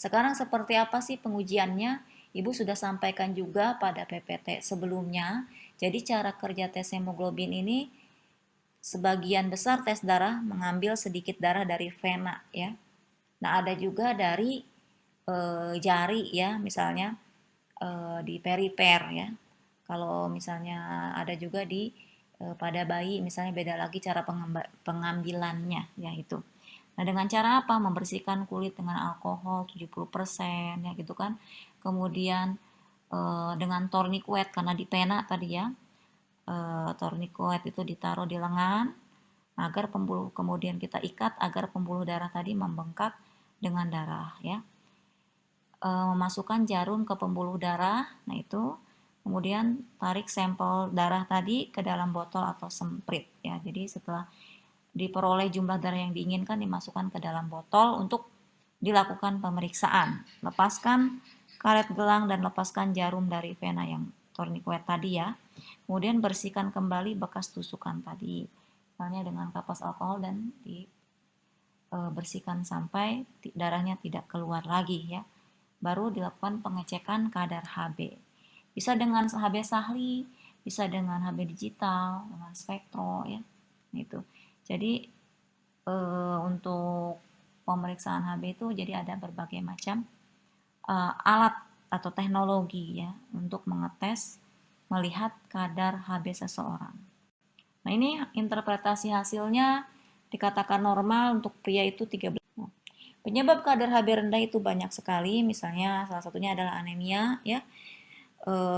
Sekarang seperti apa sih pengujiannya? Ibu sudah sampaikan juga pada PPT sebelumnya. Jadi cara kerja tes hemoglobin ini sebagian besar tes darah mengambil sedikit darah dari vena ya. Nah, ada juga dari jari ya, misalnya di periper ya. Kalau misalnya ada juga di pada bayi, misalnya beda lagi cara pengambilannya ya itu. Nah, dengan cara apa? Membersihkan kulit dengan alkohol 70% ya gitu kan. Kemudian dengan tourniquet karena di pena tadi ya. Tourniquet itu ditaruh di lengan agar pembuluh, kemudian kita ikat agar pembuluh darah tadi membengkak dengan darah ya. Memasukkan jarum ke pembuluh darah, nah itu kemudian tarik sampel darah tadi ke dalam botol atau semprit ya. Jadi setelah diperoleh jumlah darah yang diinginkan dimasukkan ke dalam botol untuk dilakukan pemeriksaan. Lepaskan karet gelang dan lepaskan jarum dari vena yang tourniquet tadi ya. Kemudian bersihkan kembali bekas tusukan tadi, misalnya dengan kapas alkohol dan dibersihkan sampai darahnya tidak keluar lagi ya. Baru dilakukan pengecekan kadar Hb. Bisa dengan Hb Sahli, bisa dengan Hb digital, dengan spektro ya. Itu. Jadi untuk pemeriksaan Hb itu jadi ada berbagai macam alat atau teknologi ya untuk mengetes melihat kadar Hb seseorang. Nah, ini interpretasi hasilnya dikatakan normal untuk pria itu 13. Penyebab kadar Hb rendah itu banyak sekali, misalnya salah satunya adalah anemia ya.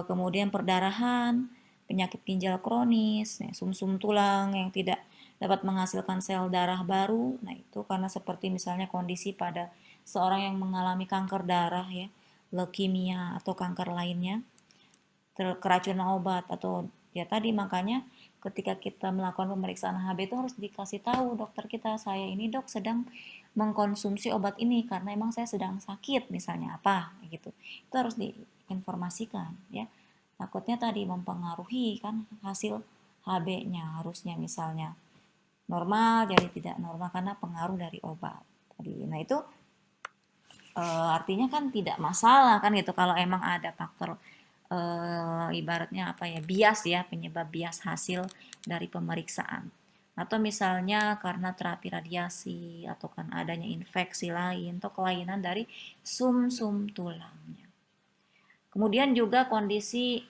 Kemudian perdarahan, penyakit ginjal kronis, ya, sumsum tulang yang tidak dapat menghasilkan sel darah baru. Nah, itu karena seperti misalnya kondisi pada seorang yang mengalami kanker darah ya, leukemia atau kanker lainnya, keracunan obat atau ya tadi makanya ketika kita melakukan pemeriksaan Hb itu harus dikasih tahu dokter kita, saya ini dok sedang mengkonsumsi obat ini karena emang saya sedang sakit misalnya apa gitu. Itu harus diinformasikan ya. Takutnya tadi mempengaruhi kan hasil Hb-nya, harusnya misalnya normal jadi tidak normal karena pengaruh dari obat tadi. Nah, itu artinya kan tidak masalah kan gitu kalau emang ada faktor ibaratnya apa ya, bias ya, penyebab bias hasil dari pemeriksaan. Atau misalnya karena terapi radiasi atau kan adanya infeksi lain atau kelainan dari sum-sum tulangnya. Kemudian juga kondisi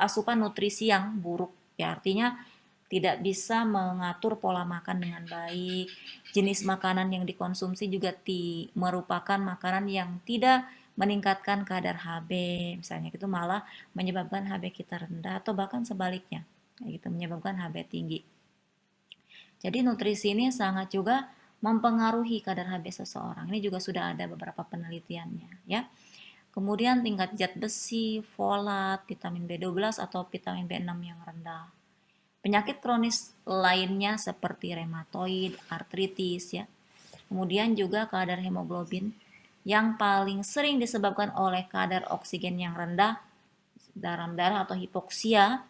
asupan nutrisi yang buruk ya, artinya tidak bisa mengatur pola makan dengan baik. Jenis makanan yang dikonsumsi juga merupakan makanan yang tidak meningkatkan kadar Hb, misalnya itu malah menyebabkan Hb kita rendah atau bahkan sebaliknya, gitu menyebabkan Hb tinggi. Jadi nutrisi ini sangat juga mempengaruhi kadar Hb seseorang. Ini juga sudah ada beberapa penelitiannya, ya. Kemudian tingkat zat besi, folat, vitamin B12 atau vitamin B6 yang rendah. Penyakit kronis lainnya seperti rheumatoid, artritis ya. Kemudian juga kadar hemoglobin yang paling sering disebabkan oleh kadar oksigen yang rendah dalam darah atau hipoksia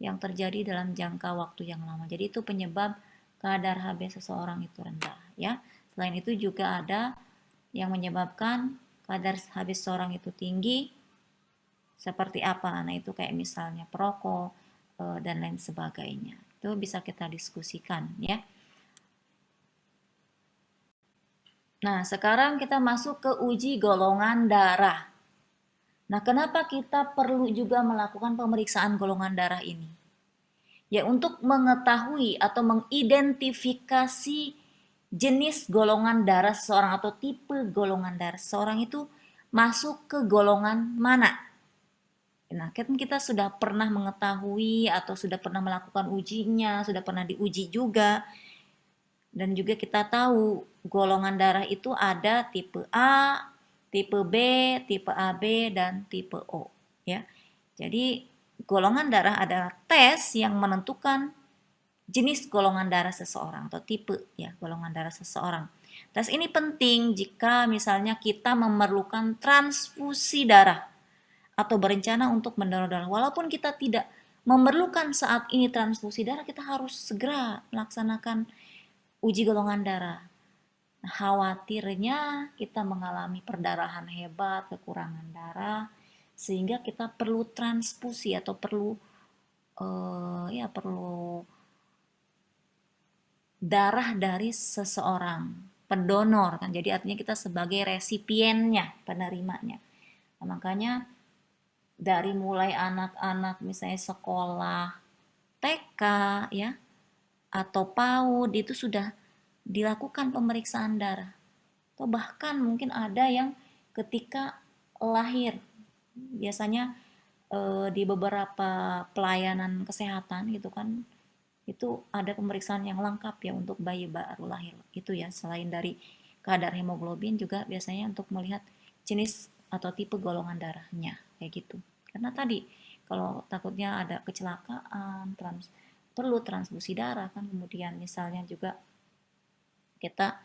yang terjadi dalam jangka waktu yang lama. Jadi itu penyebab kadar Hb seseorang itu rendah ya. Selain itu juga ada yang menyebabkan kadar Hb seseorang itu tinggi seperti apa. Nah, itu kayak misalnya perokok dan lain sebagainya. Itu bisa kita diskusikan ya. Nah, sekarang kita masuk ke uji golongan darah. Nah, kenapa kita perlu juga melakukan pemeriksaan golongan darah ini? Ya, untuk mengetahui atau mengidentifikasi jenis golongan darah seseorang atau tipe golongan darah seseorang itu masuk ke golongan mana. Nah, kan kita sudah pernah mengetahui atau sudah pernah melakukan ujinya, sudah pernah diuji juga. Dan juga kita tahu golongan darah itu ada tipe A, tipe B, tipe AB, dan tipe O. Ya, jadi golongan darah adalah tes yang menentukan jenis golongan darah seseorang atau tipe ya golongan darah seseorang. Tes ini penting jika misalnya kita memerlukan transfusi darah atau berencana untuk mendonor darah. Walaupun kita tidak memerlukan saat ini transfusi darah, kita harus segera melaksanakan uji golongan darah. Khawatirnya kita mengalami perdarahan hebat, kekurangan darah, sehingga kita perlu transfusi atau perlu perlu darah dari seseorang, pendonor kan. Jadi artinya kita sebagai resipiennya, penerimanya. Nah, makanya dari mulai anak-anak misalnya sekolah TK ya atau PAUD itu sudah dilakukan pemeriksaan darah. Atau bahkan mungkin ada yang ketika lahir, biasanya di beberapa pelayanan kesehatan gitu kan, itu ada pemeriksaan yang lengkap ya untuk bayi baru lahir itu ya, selain dari kadar hemoglobin juga biasanya untuk melihat jenis atau tipe golongan darahnya kayak gitu. Karena tadi kalau takutnya ada kecelakaan, perlu transfusi darah kan, kemudian misalnya juga kita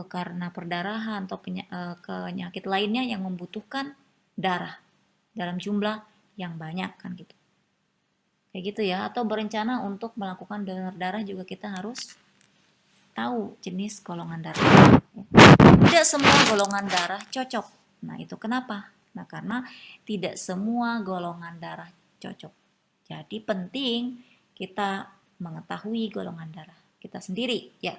karena perdarahan atau penyakit lainnya yang membutuhkan darah dalam jumlah yang banyak kan gitu. Kayak gitu ya, atau berencana untuk melakukan donor darah juga kita harus tahu jenis golongan darah. Tidak semua golongan darah cocok. Nah, itu kenapa? Nah, karena tidak semua golongan darah cocok. Jadi penting kita mengetahui golongan darah kita sendiri ya.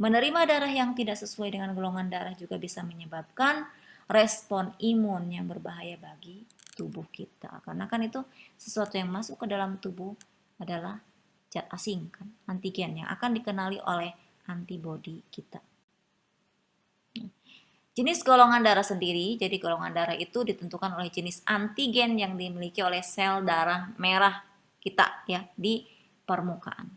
Menerima darah yang tidak sesuai dengan golongan darah juga bisa menyebabkan respon imun yang berbahaya bagi tubuh kita. Karena kan itu sesuatu yang masuk ke dalam tubuh adalah zat asing kan, antigen yang akan dikenali oleh antibodi kita. Jenis golongan darah sendiri, jadi golongan darah itu ditentukan oleh jenis antigen yang dimiliki oleh sel darah merah kita ya di permukaan.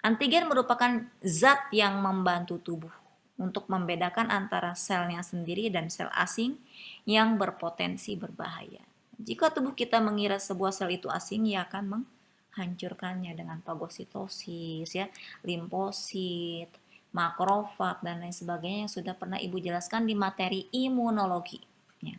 Antigen merupakan zat yang membantu tubuh untuk membedakan antara selnya sendiri dan sel asing yang berpotensi berbahaya. Jika tubuh kita mengira sebuah sel itu asing, ia akan menghancurkannya dengan fagositosis, ya, limfosit, makrofag, dan lain sebagainya yang sudah pernah Ibu jelaskan di materi imunologi. Ya.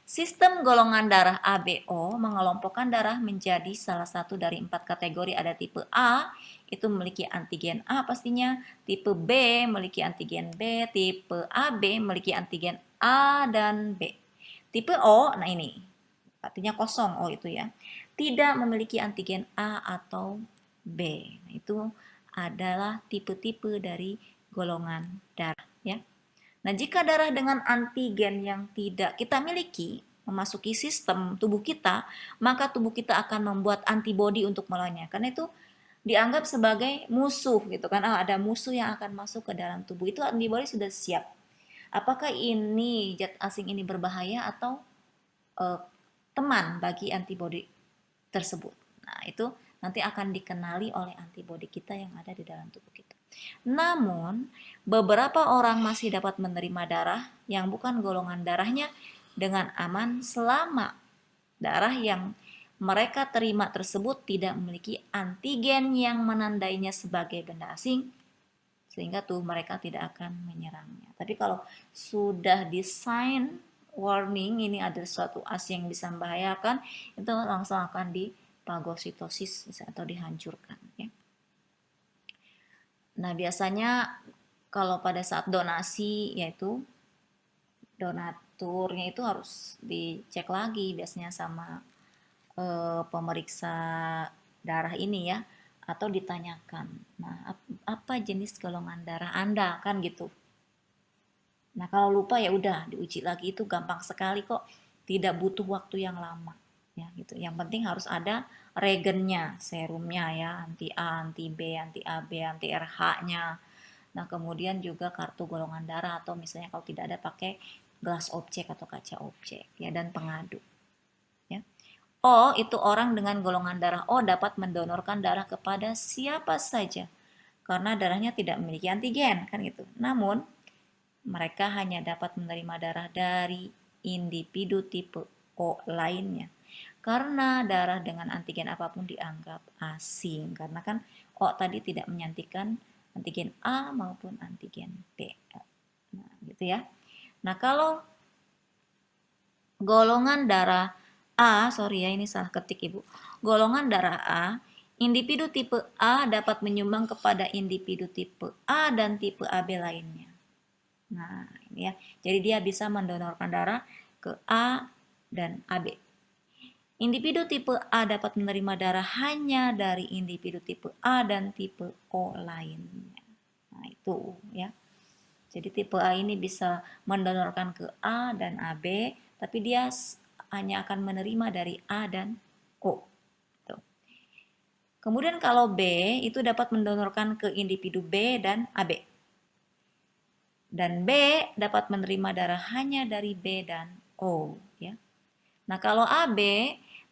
Sistem golongan darah ABO mengelompokkan darah menjadi salah satu dari 4 kategori. Ada tipe A, itu memiliki antigen A pastinya, tipe B memiliki antigen B, tipe AB memiliki antigen A dan B. Tipe O, nah ini, artinya kosong O itu ya, tidak memiliki antigen A atau B. Nah, itu adalah tipe-tipe dari golongan darah ya. Nah, jika darah dengan antigen yang tidak kita miliki memasuki sistem tubuh kita, maka tubuh kita akan membuat antibodi untuk melawannya. Karena itu dianggap sebagai musuh gitu kan. Ada musuh yang akan masuk ke dalam tubuh. Itu antibodi sudah siap. Apakah ini zat asing ini berbahaya atau teman bagi antibodi tersebut? Nah, itu nanti akan dikenali oleh antibodi kita yang ada di dalam tubuh kita. Namun, beberapa orang masih dapat menerima darah yang bukan golongan darahnya dengan aman selama darah yang mereka terima tersebut tidak memiliki antigen yang menandainya sebagai benda asing, sehingga tubuh mereka tidak akan menyerangnya. Tapi kalau sudah desain warning ini ada suatu asing yang bisa membahayakan, itu langsung akan dipagositosis atau dihancurkan ya. Nah, biasanya kalau pada saat donasi, yaitu donaturnya itu harus dicek lagi biasanya sama pemeriksa darah ini ya, atau ditanyakan, nah apa jenis golongan darah Anda kan gitu. Nah, kalau lupa ya udah diuji lagi, itu gampang sekali kok, tidak butuh waktu yang lama ya gitu. Yang penting harus ada regennya, serumnya ya, anti A, anti B, anti AB, anti RH-nya. Nah, kemudian juga kartu golongan darah, atau misalnya kalau tidak ada pakai gelas objek atau kaca objek ya, dan pengadu. Ya. O itu orang dengan golongan darah O dapat mendonorkan darah kepada siapa saja karena darahnya tidak memiliki antigen kan gitu. Namun mereka hanya dapat menerima darah dari individu tipe O lainnya karena darah dengan antigen apapun dianggap asing, karena kan O tadi tidak menyantikan antigen A maupun antigen B. Nah, gitu ya. Nah, kalau golongan darah A, sorry ya ini salah ketik Ibu. Golongan darah A Individu tipe A dapat menyumbang kepada individu tipe A dan tipe AB lainnya. Nah, ini ya. Jadi dia bisa mendonorkan darah ke A dan AB. Individu tipe A dapat menerima darah hanya dari individu tipe A dan tipe O lainnya. Nah, itu ya. Jadi tipe A ini bisa mendonorkan ke A dan AB, tapi dia hanya akan menerima dari A dan O. Tuh. Kemudian kalau B itu dapat mendonorkan ke individu B dan AB. Dan B dapat menerima darah hanya dari B dan O, ya. Nah, kalau AB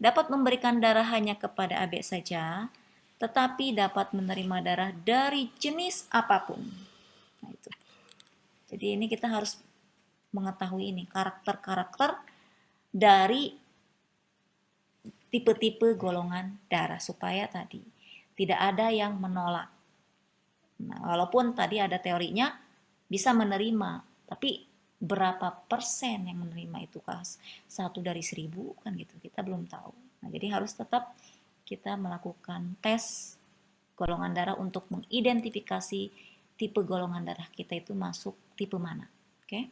dapat memberikan darah hanya kepada AB saja, tetapi dapat menerima darah dari jenis apapun. Nah, itu. Jadi ini kita harus mengetahui ini karakter-karakter dari tipe-tipe golongan darah supaya tadi tidak ada yang menolak. Nah, walaupun tadi ada teorinya bisa menerima, tapi berapa persen yang menerima itu kah 1 dari 1000 kan gitu, kita belum tahu. Nah, jadi harus tetap kita melakukan tes golongan darah untuk mengidentifikasi tipe golongan darah kita itu masuk tipe mana. Oke?